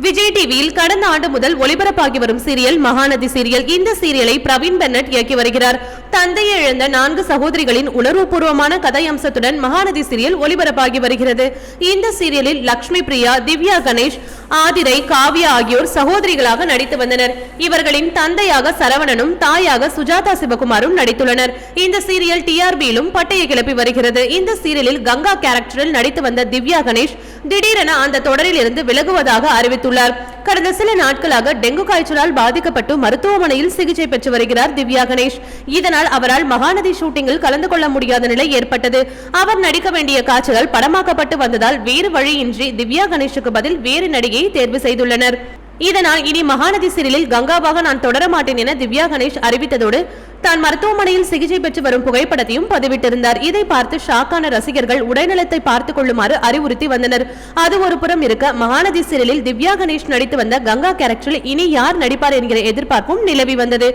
விஜய் டிவியில் கடந்த ஆண்டு முதல் ஒளிபரப்பாகி வரும் சீரியல் மகாநதி சீரியல். இந்த சீரியலை பிரவீன் பென்னட் இயக்கி வருகிறார். தந்தையை இழந்த 4 சகோதரிகளின் உணர்வுபூர்வமான கதை அம்சத்துடன் மகாநதி சீரியல் ஒளிபரப்பாகி வருகிறது. இந்த சீரியலில் லட்சுமி பிரியா, திவ்யா கணேஷ், ஆதிரை, காவ்யா ஆகியோர் சகோதரிகளாக நடித்து வந்தனர். இவர்களின் தந்தையாக சரவணனும் தாயாக சுஜாதா சிவகுமாரும் நடித்துள்ளனர். இந்த சீரியல் டிஆர்பியிலும் பட்டையை கிளப்பி வருகிறது. இந்த சீரியலில் கங்கா கேரக்டரில் நடித்து வந்த திவ்யா கணேஷ் திடீரென அந்த தொடரில் இருந்து விலகுவதாக அறிவித்துள்ளார். கடந்த சில நாட்களாக டெங்கு காய்ச்சலால் பாதிக்கப்பட்டு மருத்துவமனையில் சிகிச்சை பெற்று வருகிறார் திவ்யா கணேஷ். இதனால் அவரால் மகாநதி ஷூட்டிங்கில் கலந்து கொள்ள முடியாத நிலை ஏற்பட்டது. அவர் நடிக்க வேண்டிய காட்சிகள் படமாக்கப்பட்டு வந்ததால் வேறு வழியின்றி திவ்யா கணேஷுக்கு பதில் வேறு நடிகையை தேர்வு செய்துள்ளனர். இதனால் இனி மகாநதி சீரியலில் கங்காவாக நான் தொடர மாட்டேன் என திவ்யா கணேஷ் அறிவித்ததோடு தான் மருத்துவமனையில் சிகிச்சை பெற்று வரும் புகைப்படத்தையும் பதிவிட்டிருந்தார். இதை பார்த்து ஷாக்கான ரசிகர்கள் உடல்நலத்தை பார்த்துக் கொள்ளுமாறு அறிவுறுத்தி வந்தனர். அது ஒரு புறம் இருக்க, மகாநதி சீரியலில் திவ்யா கணேஷ் நடித்து வந்த கங்கா கேரக்டரில் இனி யார் நடிப்பார் என்கிற எதிர்பார்ப்பும் நிலவி வந்தது.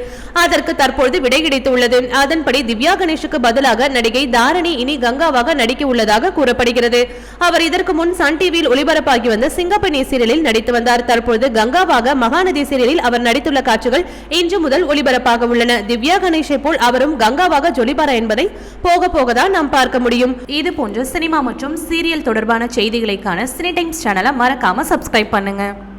அதற்கு தற்பொழுது விடை கிடைத்துள்ளது. அதன்படி திவ்யா கணேஷுக்கு பதிலாக நடிகை தாரணி இனி கங்காவாக நடிக்க உள்ளதாக கூறப்படுகிறது. அவர் இதற்கு முன் சன் டிவியில் ஒளிபரப்பாகி வந்த சிங்கப்பெண்ணி சீரியலில் நடித்து வந்தார். தற்பொழுது கங்காவாக மகாநதி சீரியலில் அவர் நடித்துள்ள காட்சிகள் இன்று முதல் ஒளிபரப்பாக உள்ளன. திவ்யா கணேஷை போல் அவரும் கங்காவாக ஜொலிபாரா என்பதை போக போகதான் நாம் பார்க்க முடியும். இது போன்ற சினிமா மற்றும் சீரியல் தொடர்பான செய்திகளை காண சினி டைம்ஸ் சேனலை மறக்காம சப்ஸ்கிரைப் பண்ணுங்க.